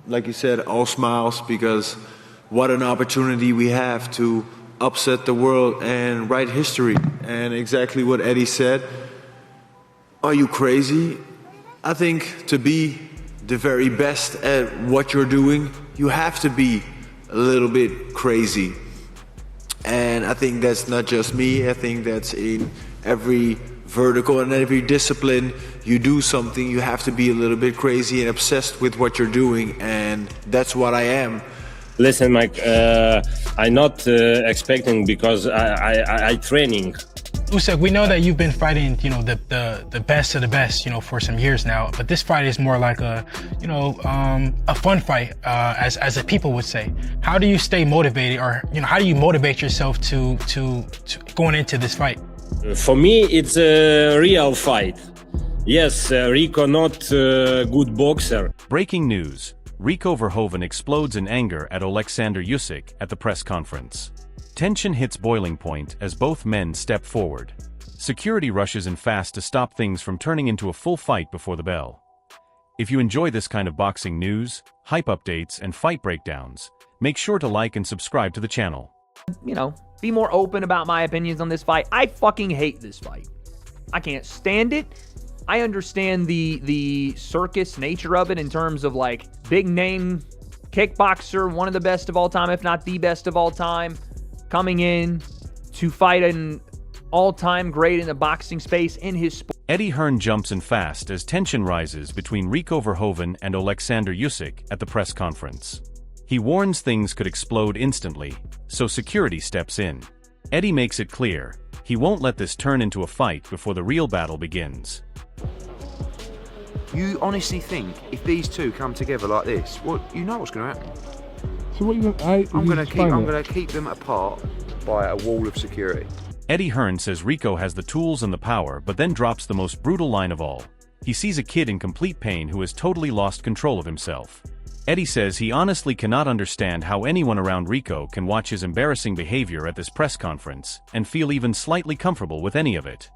like you said, all smiles, because what an opportunity we have to upset the world and write history. And exactly what Eddie said, are you crazy? I think to be the very best at what you're doing, you have to be a little bit crazy. And I think that's not just me, I think that's in every vertical and every discipline. You do something, you have to be a little bit crazy and obsessed with what you're doing, and that's what I am. Listen, Mike, I'm not expecting, because I training. Usyk, we know that you've been fighting, the best of the best, for some years now. But this fight is more like a fun fight, as the people would say. How do you stay motivated, or how do you motivate yourself to going into this fight? For me, it's a real fight. Yes, Rico not a good boxer. Breaking news: Rico Verhoeven explodes in anger at OLEKSANDR USYK at the press conference. Tension hits boiling point as both men step forward. Security rushes in fast to stop things from turning into a full fight before the bell. If you enjoy this kind of boxing news, hype updates, and fight breakdowns, make sure to like and subscribe to the channel. Be more open about my opinions on this fight. I fucking hate this fight. I can't stand it. I understand the circus nature of it in terms of like big name kickboxer, one of the best of all time, if not the best of all time, coming in to fight an all-time great in the boxing space in his sport. Eddie Hearn jumps in fast as tension rises between Rico Verhoeven and OLEKSANDR USYK at the press conference. He warns things could explode instantly, so security steps in. Eddie makes it clear he won't let this turn into a fight before the real battle begins. You honestly think if these two come together like this, you know what's going to happen? So what I'm going to keep them apart by a wall of security. Eddie Hearn says Rico has the tools and the power, but then drops the most brutal line of all. He sees a kid in complete pain who has totally lost control of himself. Eddie says he honestly cannot understand how anyone around Rico can watch his embarrassing behavior at this press conference and feel even slightly comfortable with any of it.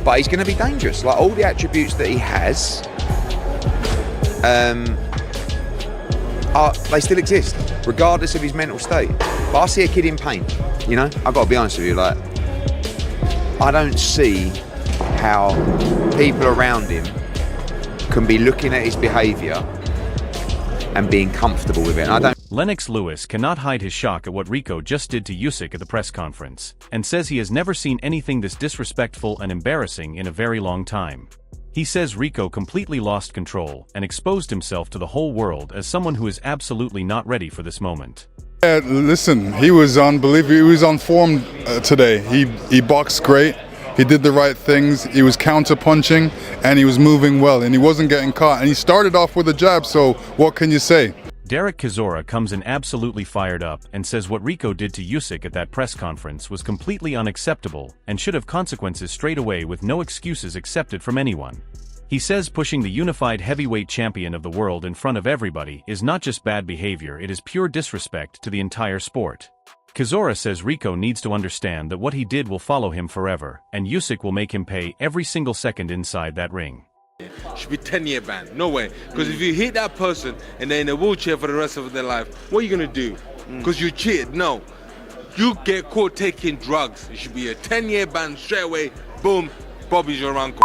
But he's going to be dangerous. Like, all the attributes that he has, they still exist, regardless of his mental state. But I see a kid in pain, I've got to be honest with you, like, I don't see how people around him can be looking at his behaviour and being comfortable with it. Lennox Lewis cannot hide his shock at what Rico just did to Usyk at the press conference, and says he has never seen anything this disrespectful and embarrassing in a very long time. He says Rico completely lost control and exposed himself to the whole world as someone who is absolutely not ready for this moment. Yeah, listen, he was unbelievable. He was on form today. He boxed great. He did the right things. He was counter-punching, and he was moving well, and he wasn't getting caught. And he started off with a jab, so what can you say? Derek Chisora comes in absolutely fired up and says what Rico did to Usyk at that press conference was completely unacceptable and should have consequences straight away with no excuses accepted from anyone. He says pushing the unified heavyweight champion of the world in front of everybody is not just bad behavior, it is pure disrespect to the entire sport. Chisora says Rico needs to understand that what he did will follow him forever, and Usyk will make him pay every single second inside that ring. Should be 10-year ban. No way. Because if you hit that person and they're in a wheelchair for the rest of their life, what are you going to do? Because you cheated? No. You get caught taking drugs. It should be a 10-year ban straight away. Boom. Bobby's your uncle.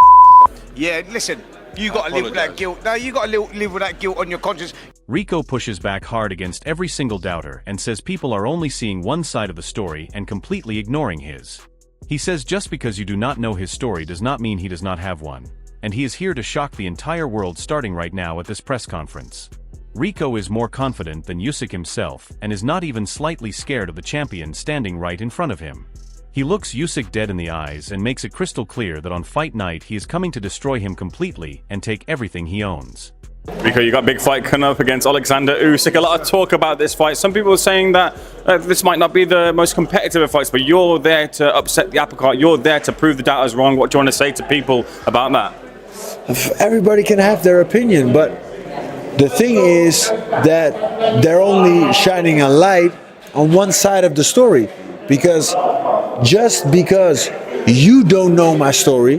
Yeah, listen. You got to live with that guilt. No, you got to live with that guilt on your conscience. Rico pushes back hard against every single doubter and says people are only seeing one side of the story and completely ignoring his. He says just because you do not know his story does not mean he does not have one. And he is here to shock the entire world starting right now at this press conference. Rico is more confident than Usyk himself and is not even slightly scared of the champion standing right in front of him. He looks Usyk dead in the eyes and makes it crystal clear that on fight night he is coming to destroy him completely and take everything he owns. Rico, you got a big fight coming up against OLEKSANDR USYK. A lot of talk about this fight. Some people are saying that this might not be the most competitive of fights, but you're there to upset the apple cart. You're there to prove the doubters wrong. What do you want to say to people about that? Everybody can have their opinion, but the thing is that they're only shining a light on one side of the story, because just because you don't know my story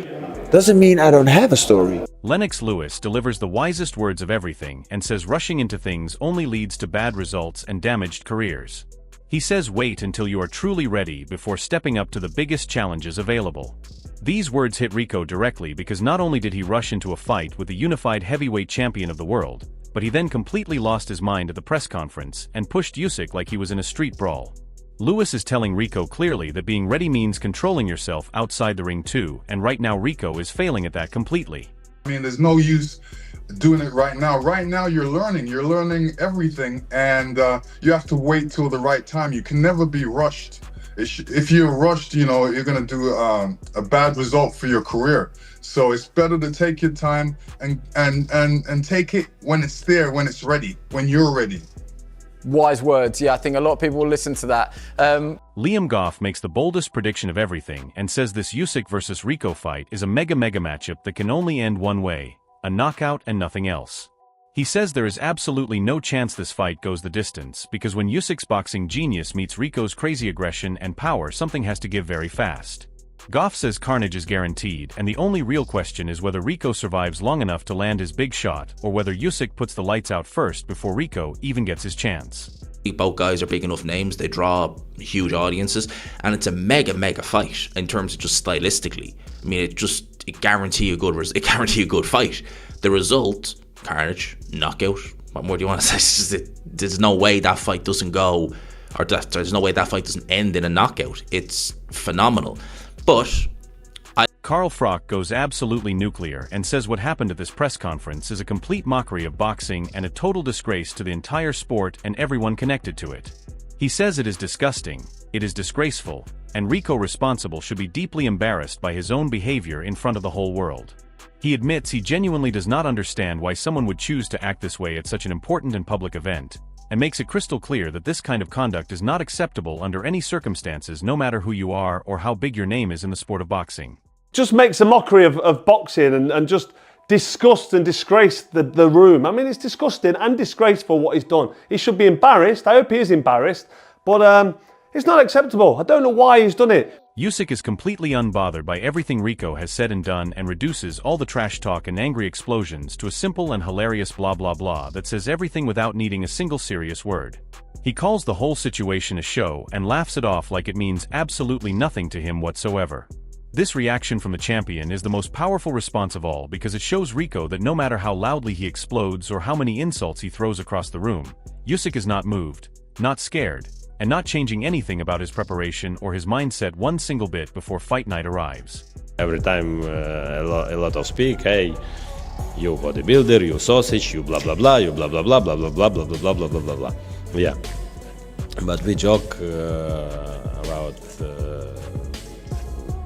doesn't mean I don't have a story. Lennox Lewis delivers the wisest words of everything and says rushing into things only leads to bad results and damaged careers. He says wait until you are truly ready before stepping up to the biggest challenges available. These words hit Rico directly because not only did he rush into a fight with the unified heavyweight champion of the world, but he then completely lost his mind at the press conference and pushed Usyk like he was in a street brawl. Lewis is telling Rico clearly that being ready means controlling yourself outside the ring too, and right now Rico is failing at that completely. I mean, there's no use doing it right now. Right now, you're learning everything, and you have to wait till the right time. You can never be rushed. If you're rushed, you know, you're gonna do a bad result for your career. So it's better to take your time and take it when it's there, when it's ready, when you're ready. Wise words. Yeah, I think a lot of people will listen to that. Liam Goff makes the boldest prediction of everything and says this Usyk versus Rico fight is a mega matchup that can only end one way, a knockout and nothing else. He says there is absolutely no chance this fight goes the distance because when Usyk's boxing genius meets Rico's crazy aggression and power, something has to give very fast. Goff says carnage is guaranteed, and the only real question is whether Rico survives long enough to land his big shot, or whether Usyk puts the lights out first before Rico even gets his chance. Both guys are big enough names, they draw huge audiences, and it's a mega fight in terms of just stylistically. I mean, it guarantee a good fight. The result, carnage, knockout. What more do you want to say? It's just, there's no way that fight doesn't go, or there's no way that fight doesn't end in a knockout. It's phenomenal. But Carl Froch goes absolutely nuclear and says what happened at this press conference is a complete mockery of boxing and a total disgrace to the entire sport and everyone connected to it. He says it is disgusting, it is disgraceful, and Rico responsible should be deeply embarrassed by his own behavior in front of the whole world. He admits he genuinely does not understand why someone would choose to act this way at such an important and public event, and makes it crystal clear that this kind of conduct is not acceptable under any circumstances, no matter who you are or how big your name is in the sport of boxing. Just makes a mockery of boxing and just disgust and disgrace the room. I mean, it's disgusting and disgraceful what he's done. He should be embarrassed. I hope he is embarrassed, but it's not acceptable. I don't know why he's done it. Usyk is completely unbothered by everything Rico has said and done and reduces all the trash talk and angry explosions to a simple and hilarious blah blah blah that says everything without needing a single serious word. He calls the whole situation a show and laughs it off like it means absolutely nothing to him whatsoever. This reaction from the champion is the most powerful response of all because it shows Rico that no matter how loudly he explodes or how many insults he throws across the room, Usyk is not moved, not scared, and not changing anything about his preparation or his mindset one single bit before fight night arrives. Every time a lot of speak, hey, you bodybuilder, you sausage, you blah blah blah, you blah blah blah blah blah blah blah blah blah blah blah blah. Yeah, but we joke about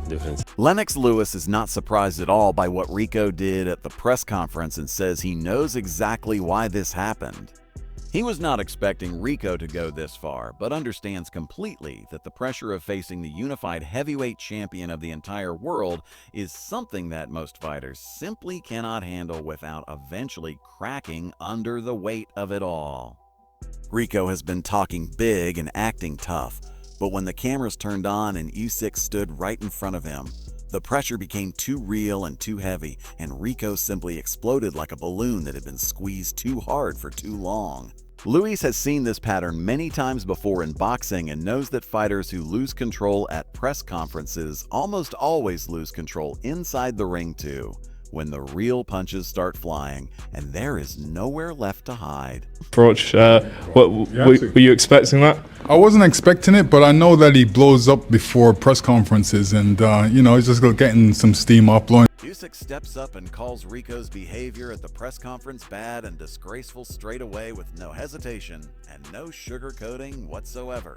difference. Lennox Lewis is not surprised at all by what Rico did at the press conference and says he knows exactly why this happened. He was not expecting Rico to go this far, but understands completely that the pressure of facing the unified heavyweight champion of the entire world is something that most fighters simply cannot handle without eventually cracking under the weight of it all. Rico has been talking big and acting tough, but when the cameras turned on and Usyk stood right in front of him, the pressure became too real and too heavy, and Rico simply exploded like a balloon that had been squeezed too hard for too long. Luis has seen this pattern many times before in boxing and knows that fighters who lose control at press conferences almost always lose control inside the ring too, when the real punches start flying and there is nowhere left to hide. Approach, were you expecting that? I wasn't expecting it, but I know that he blows up before press conferences and, you know, he's just getting some steam up blowing. Usyk steps up and calls Rico's behavior at the press conference bad and disgraceful straight away with no hesitation and no sugarcoating whatsoever.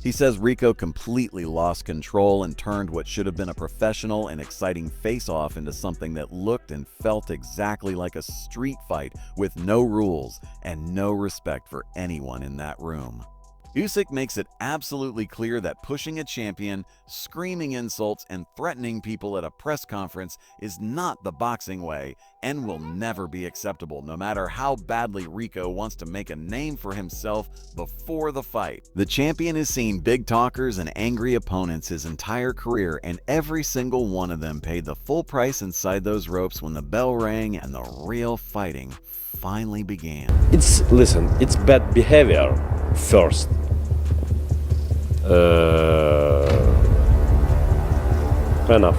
He says Rico completely lost control and turned what should have been a professional and exciting face-off into something that looked and felt exactly like a street fight with no rules and no respect for anyone in that room. Usyk makes it absolutely clear that pushing a champion, screaming insults, and threatening people at a press conference is not the boxing way and will never be acceptable, no matter how badly Rico wants to make a name for himself before the fight. The champion has seen big talkers and angry opponents his entire career, and every single one of them paid the full price inside those ropes when the bell rang and the real fighting finally began. It's bad behavior first. Enough.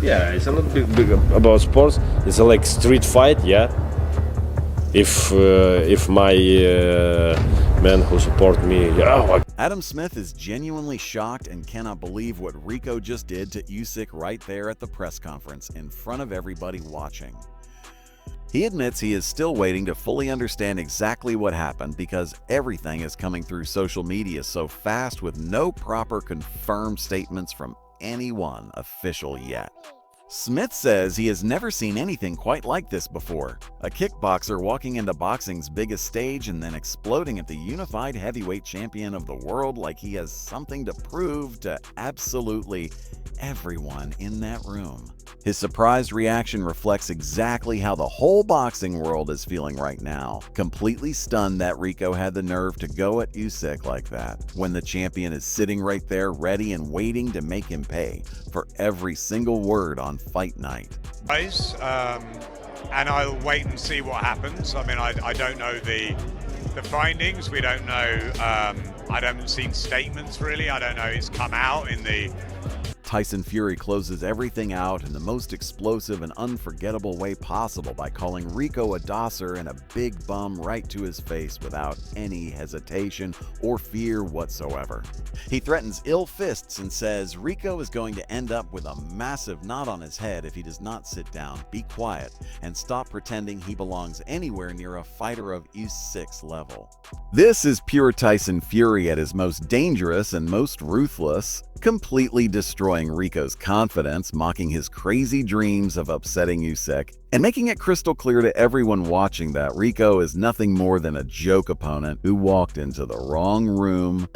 Yeah, it's not big about sports. It's like street fight, yeah. If my men who support me, yeah. Adam Smith is genuinely shocked and cannot believe what Rico just did to Usyk right there at the press conference in front of everybody watching. He admits he is still waiting to fully understand exactly what happened because everything is coming through social media so fast with no proper confirmed statements from anyone official yet. Smith says he has never seen anything quite like this before. A kickboxer walking into boxing's biggest stage and then exploding at the unified heavyweight champion of the world like he has something to prove to absolutely everyone in that room. His surprised reaction reflects exactly how the whole boxing world is feeling right now, completely stunned that Rico had the nerve to go at Usyk like that, when the champion is sitting right there ready and waiting to make him pay for every single word on fight night. And I'll wait and see what happens. I mean, I don't know the findings. We don't know. I haven't seen statements really. I don't know. It's come out in the. Tyson Fury closes everything out in the most explosive and unforgettable way possible by calling Rico a dosser and a big bum right to his face without any hesitation or fear whatsoever. He threatens ill fists and says Rico is going to end up with a massive knot on his head if he does not sit down, be quiet, and stop pretending he belongs anywhere near a fighter of Usyk's level. This is pure Tyson Fury at his most dangerous and most ruthless, completely destroying Rico's confidence, mocking his crazy dreams of upsetting Usyk, and making it crystal clear to everyone watching that Rico is nothing more than a joke opponent who walked into the wrong room,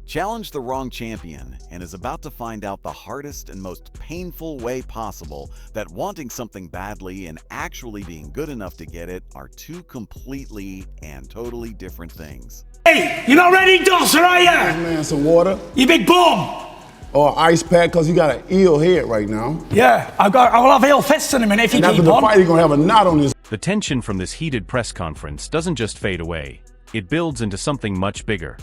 challenged the wrong champion, and is about to find out the hardest and most painful way possible that wanting something badly and actually being good enough to get it are two completely and totally different things. Hey, you not ready, Dawson, are ya? Man, some water. You big bum. Or ice pack, because you got an ill head right now. Yeah, I'll have ill fists in a minute if you and keep after the on. fight, you're going to have a knot on his. The tension from this heated press conference doesn't just fade away, it builds into something much bigger.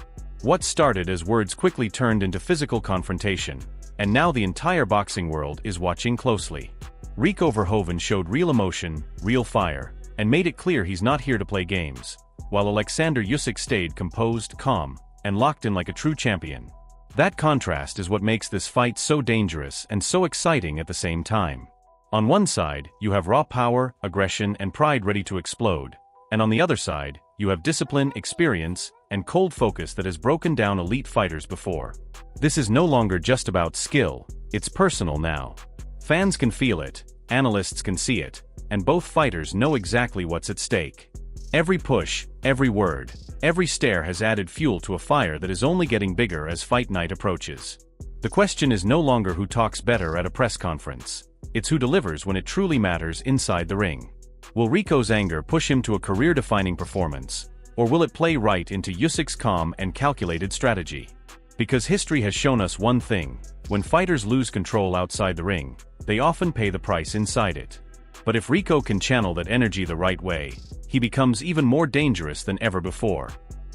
What started as words quickly turned into physical confrontation, and now the entire boxing world is watching closely. Rico Verhoeven showed real emotion, real fire, and made it clear he's not here to play games, while OLEKSANDR USYK stayed composed, calm, and locked in like a true champion. That contrast is what makes this fight so dangerous and so exciting at the same time. On one side, you have raw power, aggression, and pride ready to explode, and on the other side, you have discipline, experience, and cold focus that has broken down elite fighters before. This is no longer just about skill, it's personal now. Fans can feel it, analysts can see it, and both fighters know exactly what's at stake. Every push, every word, every stare has added fuel to a fire that is only getting bigger as fight night approaches. The question is no longer who talks better at a press conference. It's who delivers when it truly matters inside the ring. Will Rico's anger push him to a career-defining performance, or will it play right into Usyk's calm and calculated strategy? Because history has shown us one thing: when fighters lose control outside the ring, they often pay the price inside it. But if Rico can channel that energy the right way, he becomes even more dangerous than ever before.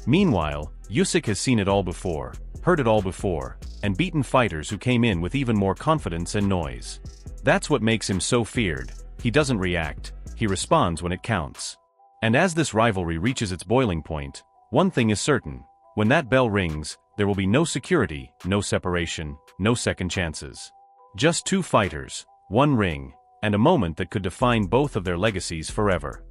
Meanwhile, Usyk has seen it all before, heard it all before, and beaten fighters who came in with even more confidence and noise. That's what makes him so feared. He doesn't react, he responds when it counts. And as this rivalry reaches its boiling point, one thing is certain: when that bell rings, there will be no security, no separation, no second chances. Just two fighters, one ring, and a moment that could define both of their legacies forever.